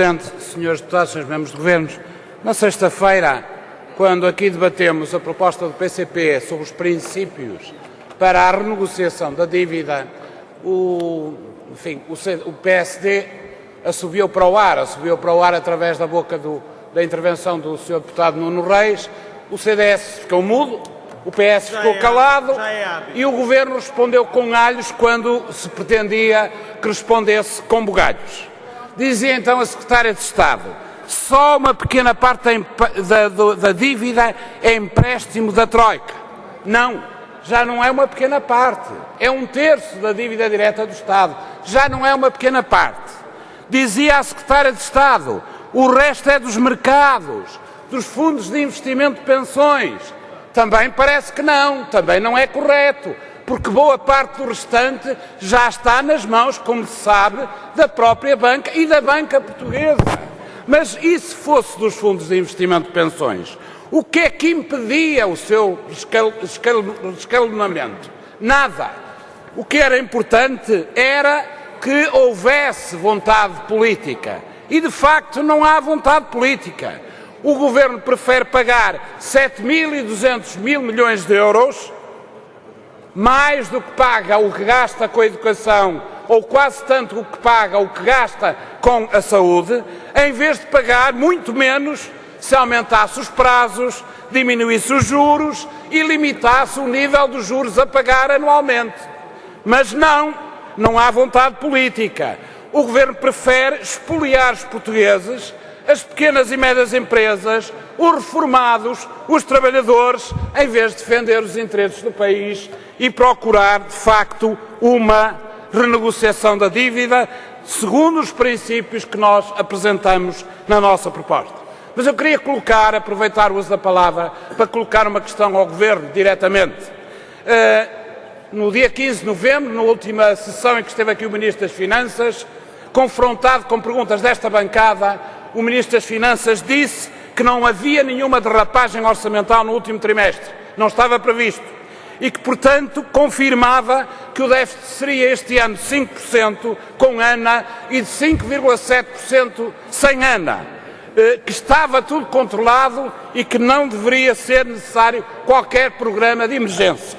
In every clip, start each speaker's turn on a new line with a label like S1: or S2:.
S1: Presidente, senhores deputados, senhores membros do Governo, na sexta-feira, quando aqui debatemos a proposta do PCP sobre os princípios para a renegociação da dívida, o PSD assobiou para o ar através da boca da intervenção do Sr. Deputado Nuno Reis, o CDS ficou mudo, o PS ficou calado e o Governo respondeu com alhos quando se pretendia que respondesse com bugalhos. Dizia então a Secretária de Estado, só uma pequena parte da dívida é empréstimo da Troika. Não, já não é uma pequena parte, é 1/3 da dívida direta do Estado, já não é uma pequena parte. Dizia a Secretária de Estado, o resto é dos mercados, dos fundos de investimento de pensões. Também parece que não, também não é correto, porque boa parte do restante já está nas mãos, como se sabe, da própria banca e da banca portuguesa. Mas e se fosse dos fundos de investimento de pensões? O que é que impedia o seu escalonamento? Nada. O que era importante era que houvesse vontade política. E, de facto, não há vontade política. O Governo prefere pagar 7.200 mil milhões de euros, mais do que paga o que gasta com a educação, ou quase tanto o que paga o que gasta com a saúde, em vez de pagar muito menos se aumentasse os prazos, diminuísse os juros e limitasse o nível dos juros a pagar anualmente. Mas não há vontade política. O Governo prefere espoliar os portugueses, as pequenas e médias empresas, os reformados, os trabalhadores, em vez de defender os interesses do país e procurar, de facto, uma renegociação da dívida, segundo os princípios que nós apresentamos na nossa proposta. Mas eu queria aproveitar o uso da palavra para colocar uma questão ao Governo, diretamente. No dia 15 de novembro, na última sessão em que esteve aqui o Ministro das Finanças, confrontado com perguntas desta bancada, o Ministro das Finanças disse que não havia nenhuma derrapagem orçamental no último trimestre, não estava previsto, e que, portanto, confirmava que o déficit seria este ano de 5% com ANA e de 5,7% sem ANA, que estava tudo controlado e que não deveria ser necessário qualquer programa de emergência.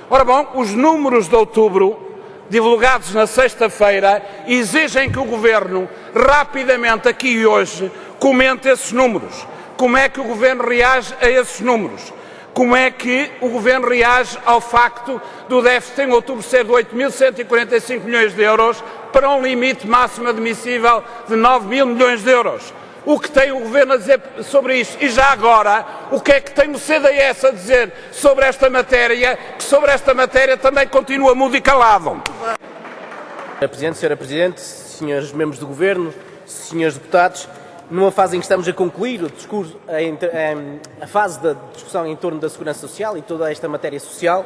S1: Ora bom, os números de outubro, divulgados na sexta-feira, exigem que o Governo, rapidamente, aqui e hoje, comente esses números. Como é que o Governo reage a esses números? Como é que o Governo reage ao facto do déficit em outubro ser de 8.145 milhões de euros para um limite máximo admissível de 9.000 milhões de euros? O que tem o Governo a dizer sobre isto? E já agora, o que é que tem o CDS a dizer sobre esta matéria, que sobre esta matéria também continua mudo e calado?
S2: Senhora Presidente, senhores membros do Governo, senhores deputados, numa fase em que estamos a concluir o discurso, a fase da discussão em torno da segurança social e toda esta matéria social,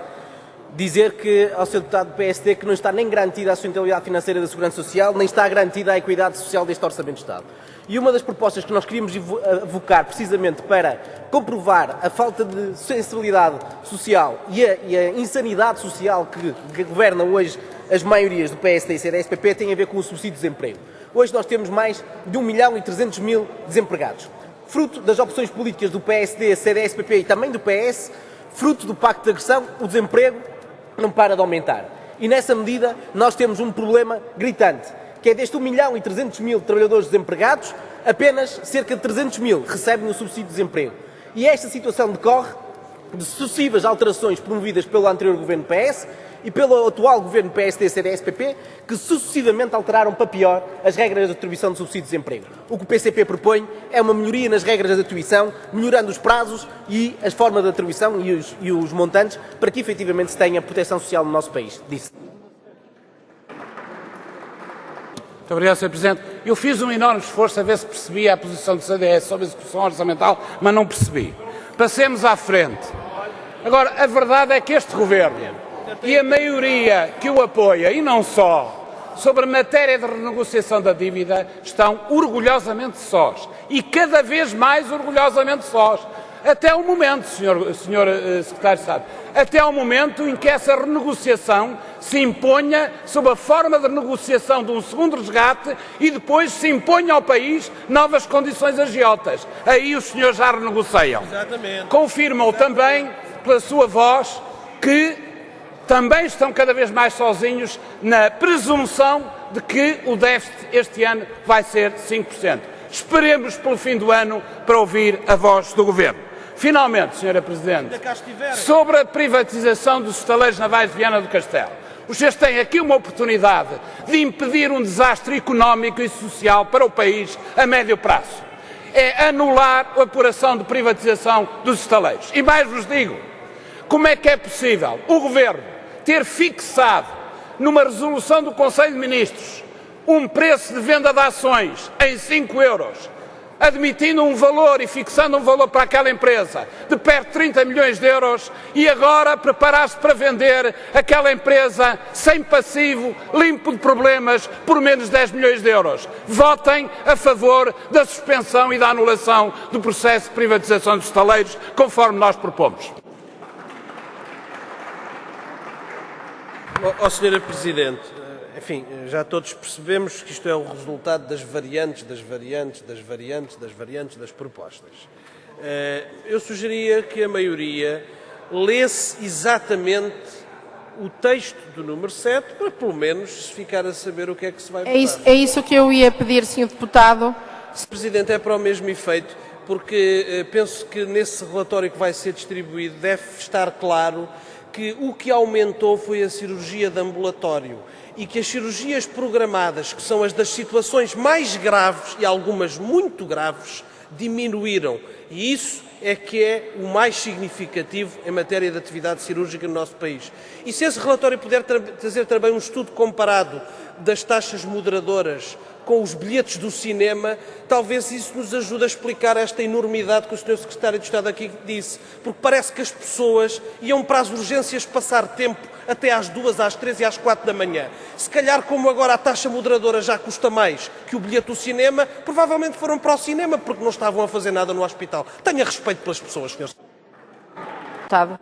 S2: dizer que ao Sr. Deputado do PSD que não está nem garantida a sustentabilidade financeira da segurança social, nem está garantida a equidade social deste Orçamento de Estado. E uma das propostas que nós queríamos evocar precisamente para comprovar a falta de sensibilidade social e a insanidade social que governa hoje as maiorias do PSD e CDS-PP tem a ver com o subsídio de desemprego. Hoje nós temos mais de 1.300.000 desempregados. Fruto das opções políticas do PSD, CDS-PP e também do PS, fruto do pacto de agressão, o desemprego não para de aumentar. E nessa medida nós temos um problema gritante, que é destes 1.300.000 trabalhadores desempregados, apenas cerca de 300.000 recebem o subsídio de desemprego. E esta situação decorre de sucessivas alterações promovidas pelo anterior governo PS e pelo atual governo PSD-CDS-PP, que sucessivamente alteraram para pior as regras de atribuição de subsídio de desemprego. O que o PCP propõe é uma melhoria nas regras de atribuição, melhorando os prazos e as formas de atribuição e os montantes, para que efetivamente se tenha proteção social no nosso país. Disse.
S1: Muito obrigado, Sr. Presidente. Eu fiz um enorme esforço a ver se percebia a posição do CDS sobre a execução orçamental, mas não percebi. Passemos à frente. Agora, a verdade é que este Governo e a maioria que o apoia, e não só, sobre a matéria de renegociação da dívida, estão orgulhosamente sós. E cada vez mais orgulhosamente sós. Até o momento, Sr. Secretário de Estado, até ao momento em que essa renegociação se imponha sob a forma de negociação de um segundo resgate e depois se imponha ao país novas condições agiotas. Aí os senhores já renegociam.
S3: Exatamente.
S1: Confirmam também, pela sua voz, que também estão cada vez mais sozinhos na presunção de que o déficit este ano vai ser 5%. Esperemos pelo fim do ano para ouvir a voz do Governo. Finalmente, Sra. Presidente, sobre a privatização dos estaleiros navais de Viana do Castelo, os senhores têm aqui uma oportunidade de impedir um desastre económico e social para o país a médio prazo. É anular a apuração de privatização dos estaleiros. E mais vos digo, como é que é possível o Governo ter fixado numa resolução do Conselho de Ministros um preço de venda de ações em 5 €, admitindo um valor e fixando um valor para aquela empresa de perto de 30 milhões de euros e agora preparar-se para vender aquela empresa sem passivo, limpo de problemas, por menos de 10 milhões de euros. Votem a favor da suspensão e da anulação do processo de privatização dos estaleiros, conforme nós propomos.
S3: Sra. Presidente, enfim, já todos percebemos que isto é o resultado das variantes das propostas. Eu sugeria que a maioria lesse exatamente o texto do número 7 para pelo menos ficar a saber o que é que se vai votar.
S4: É isso que eu ia pedir, Sr. Deputado.
S3: Sr. Presidente, é para o mesmo efeito, porque penso que nesse relatório que vai ser distribuído deve estar claro que o que aumentou foi a cirurgia de ambulatório e que as cirurgias programadas, que são as das situações mais graves e algumas muito graves, diminuíram. E isso é que é o mais significativo em matéria de atividade cirúrgica no nosso país. E se esse relatório puder trazer também um estudo comparado das taxas moderadoras com os bilhetes do cinema, talvez isso nos ajude a explicar esta enormidade que o Sr. Secretário de Estado aqui disse, porque parece que as pessoas iam para as urgências passar tempo até às 2, às 3 e às 4 da manhã. Se calhar, como agora a taxa moderadora já custa mais que o bilhete do cinema, provavelmente foram para o cinema porque não estavam a fazer nada no hospital. Tenha respeito pelas pessoas, Sr.
S4: Deputado.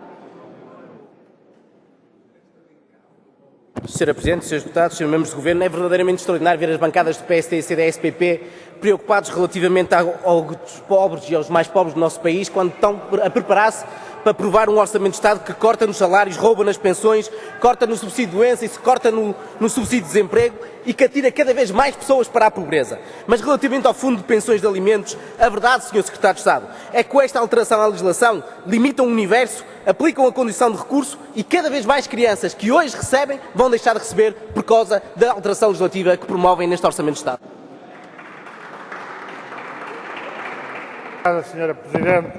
S2: Sra. Presidente, Srs. Deputados, Srs. Membros do Governo, é verdadeiramente extraordinário ver as bancadas do PSD, CDS-PP preocupados relativamente aos pobres e aos mais pobres do nosso país, quando estão a preparar-se para aprovar um Orçamento de Estado que corta nos salários, rouba nas pensões, corta no subsídio de doença e se corta no subsídio de desemprego e que atira cada vez mais pessoas para a pobreza. Mas relativamente ao Fundo de Pensões de Alimentos, a verdade, Sr. Secretário de Estado, é que com esta alteração à legislação limitam o universo, aplicam a condição de recurso e cada vez mais crianças que hoje recebem vão deixar de receber por causa da alteração legislativa que promovem neste Orçamento de Estado.
S5: Obrigada, Sra. Presidente,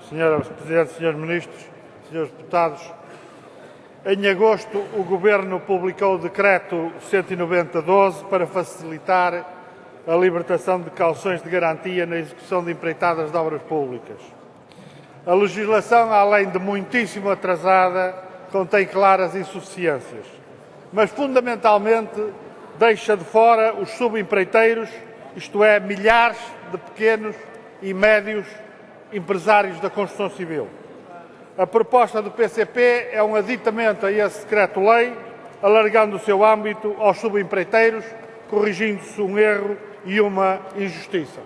S5: Sra. Presidente, Srs. Ministros, Srs. Deputados. Em agosto, o Governo publicou o Decreto 190/12 para facilitar a libertação de cauções de garantia na execução de empreitadas de obras públicas. A legislação, além de muitíssimo atrasada, contém claras insuficiências, mas fundamentalmente deixa de fora os subempreiteiros, isto é, milhares de pequenos e médios empresários da construção civil. A proposta do PCP é um aditamento a esse decreto-lei, alargando o seu âmbito aos subempreiteiros, corrigindo-se um erro e uma injustiça.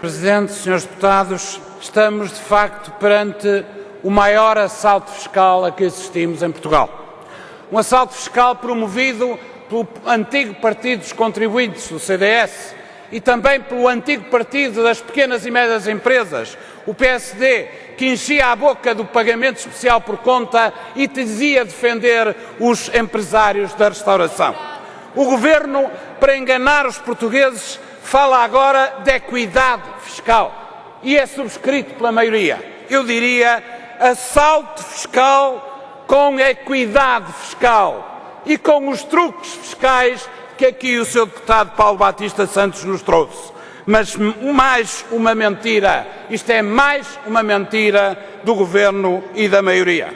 S1: Presidente, Srs. Deputados, estamos de facto perante o maior assalto fiscal a que assistimos em Portugal. Um assalto fiscal promovido pelo antigo Partido dos Contribuintes, do CDS, e também pelo antigo Partido das Pequenas e Médias Empresas, o PSD, que enchia a boca do pagamento especial por conta e dizia defender os empresários da restauração. O Governo, para enganar os portugueses, fala agora de equidade fiscal e é subscrito pela maioria. Eu diria assalto fiscal com equidade fiscal e com os truques fiscais que aqui o Sr. Deputado Paulo Batista Santos nos trouxe. Mas mais uma mentira, isto é mais uma mentira do Governo e da maioria.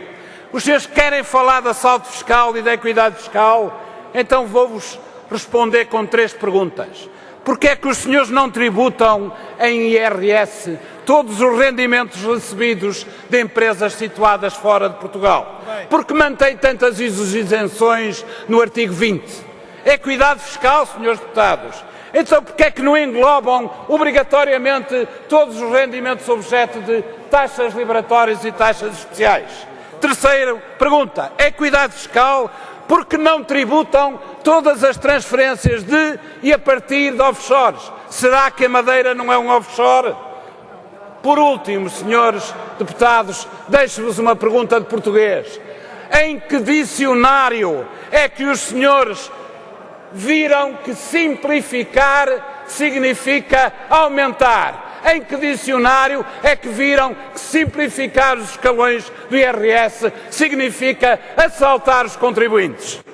S1: Os senhores querem falar de assalto fiscal e de equidade fiscal? Então vou-vos responder com 3 perguntas. Porque é que os senhores não tributam em IRS todos os rendimentos recebidos de empresas situadas fora de Portugal? Porque mantém tantas isenções no artigo 20? Equidade fiscal, senhores deputados. Então porque é que não englobam obrigatoriamente todos os rendimentos objeto de taxas liberatórias e taxas especiais? Terceira pergunta, equidade fiscal, porque não tributam todas as transferências de e a partir de offshores? Será que a Madeira não é um offshore? Por último, senhores deputados, deixo-vos uma pergunta de português. Em que dicionário é que os senhores viram que simplificar significa aumentar? Em que dicionário é que viram que simplificar os escalões do IRS significa assaltar os contribuintes?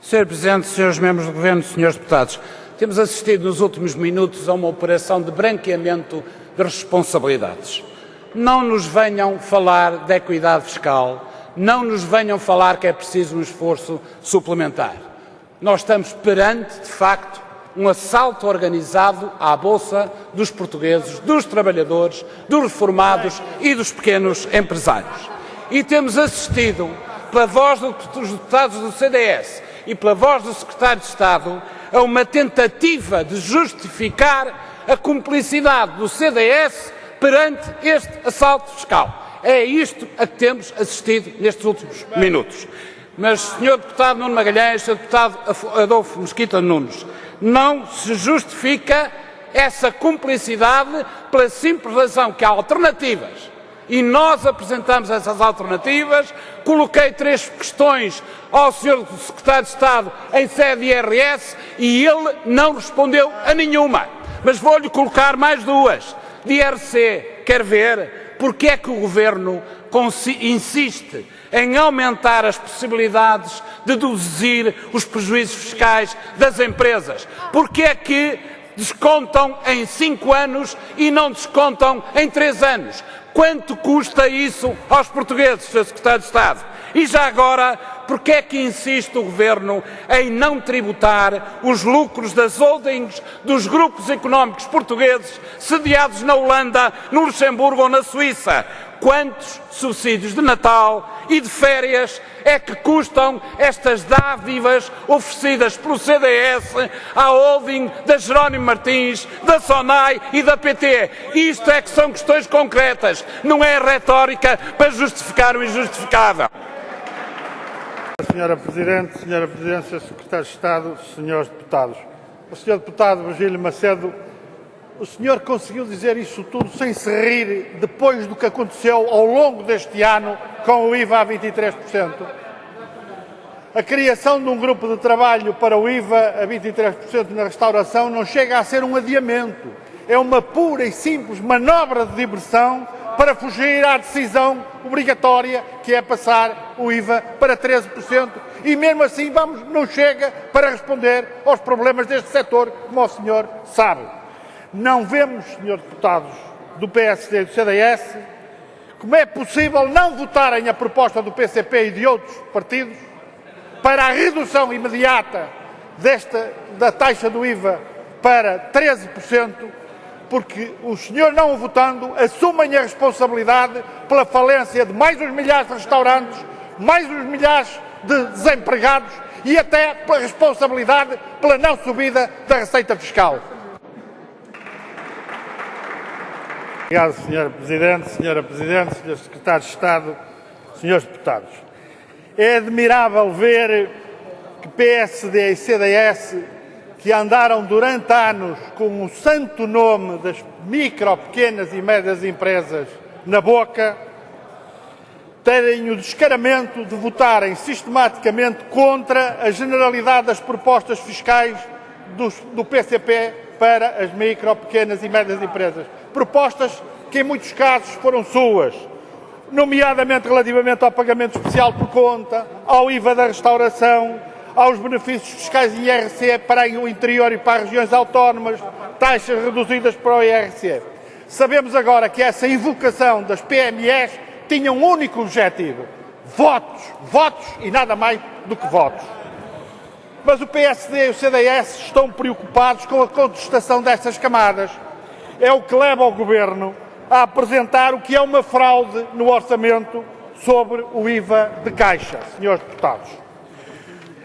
S1: Sr. Presidente, Srs. Membros do Governo, Srs. Deputados, temos assistido nos últimos minutos a uma operação de branqueamento de responsabilidades. Não nos venham falar de equidade fiscal, não nos venham falar que é preciso um esforço suplementar. Nós estamos perante, de facto, um assalto organizado à Bolsa dos portugueses, dos trabalhadores, dos reformados e dos pequenos empresários. E temos assistido, pela voz dos deputados do CDS e pela voz do Secretário de Estado, a uma tentativa de justificar a cumplicidade do CDS perante este assalto fiscal. É isto a que temos assistido nestes últimos minutos. Mas, Sr. Deputado Nuno Magalhães, Sr. Deputado Adolfo Mesquita Nunes, não se justifica essa cumplicidade pela simples razão que há alternativas. E nós apresentamos essas alternativas, coloquei 3 questões ao Sr. Secretário de Estado em sede de IRS e ele não respondeu a nenhuma. Mas vou-lhe colocar mais 2. De IRC, quer ver porque é que o Governo insiste em aumentar as possibilidades de deduzir os prejuízos fiscais das empresas? Porque é que descontam em 5 anos e não descontam em 3 anos? Quanto custa isso aos portugueses, Sr. Secretário de Estado? E já agora, porque é que insiste o Governo em não tributar os lucros das holdings dos grupos económicos portugueses sediados na Holanda, no Luxemburgo ou na Suíça? Quantos subsídios de Natal e de férias é que custam estas dádivas oferecidas pelo CDS à holding da Jerónimo Martins, da SONAI e da PT? Isto é que são questões concretas, não é retórica para justificar o injustificável.
S5: Senhora Presidente, Sr. Secretário de Estado, Srs. Deputados. O Sr. Deputado Virgílio Macedo, o senhor conseguiu dizer isso tudo sem se rir depois do que aconteceu ao longo deste ano com o IVA a 23%? A criação de um grupo de trabalho para o IVA a 23% na restauração não chega a ser um adiamento. É uma pura e simples manobra de diversão para fugir à decisão obrigatória que é passar o IVA para 13%. E mesmo assim não chega para responder aos problemas deste setor, como o senhor sabe. Não vemos, senhores deputados do PSD e do CDS, como é possível não votarem a proposta do PCP e de outros partidos para a redução imediata da taxa do IVA para 13%, porque os senhores não o votando assumem a responsabilidade pela falência de mais uns milhares de restaurantes, mais uns milhares de desempregados e até pela responsabilidade pela não subida da receita fiscal. Obrigado, Sr. Presidente, Sra. Presidente, Sr. Secretário de Estado, Srs. Deputados. É admirável ver que PSD e CDS, que andaram durante anos com o santo nome das micro, pequenas e médias empresas na boca, terem o descaramento de votarem sistematicamente contra a generalidade das propostas fiscais do PCP para as micro, pequenas e médias empresas. Propostas que em muitos casos foram suas, nomeadamente relativamente ao pagamento especial por conta, ao IVA da restauração, aos benefícios fiscais em IRC para o interior e para as regiões autónomas, taxas reduzidas para o IRC. Sabemos agora que essa invocação das PMEs tinha um único objetivo: votos, votos e nada mais do que votos. Mas o PSD e o CDS estão preocupados com a contestação dessas camadas. É o que leva o Governo a apresentar o que é uma fraude no orçamento sobre o IVA de caixa, senhores deputados.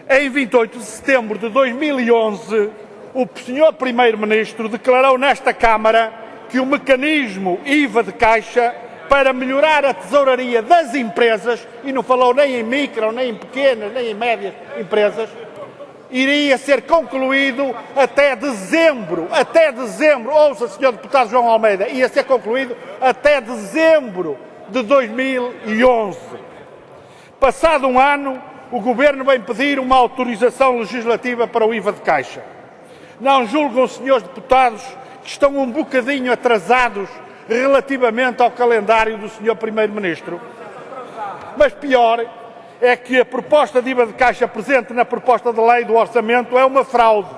S5: Em 28 de setembro de 2011, o senhor Primeiro-Ministro declarou nesta Câmara que o mecanismo IVA de caixa para melhorar a tesouraria das empresas, e não falou nem em micro, nem em pequenas, nem em médias empresas, iria ser concluído até dezembro, ouça, senhor deputado João Almeida, ia ser concluído até dezembro de 2011. Passado um ano, o Governo vem pedir uma autorização legislativa para o IVA de caixa. Não julgam, senhores deputados, que estão um bocadinho atrasados relativamente ao calendário do senhor Primeiro-Ministro? Mas pior é que a proposta de IVA de caixa presente na proposta de lei do orçamento é uma fraude.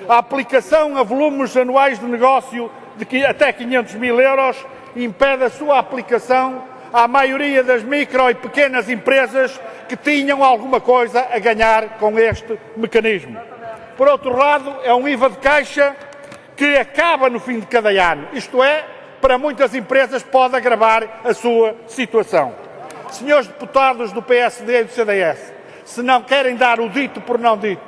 S5: A aplicação a volumes anuais de negócio de até 500 mil euros impede a sua aplicação à maioria das micro e pequenas empresas que tinham alguma coisa a ganhar com este mecanismo. Por outro lado, é um IVA de caixa que acaba no fim de cada ano. Isto é, para muitas empresas pode agravar a sua situação. Senhores deputados do PSD e do CDS, se não querem dar o dito por não dito,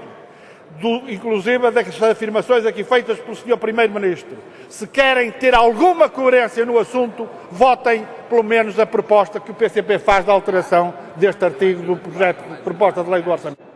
S5: inclusive das afirmações aqui feitas pelo senhor Primeiro-Ministro, se querem ter alguma coerência no assunto, votem pelo menos a proposta que o PCP faz da alteração deste artigo do projeto de proposta de lei do orçamento.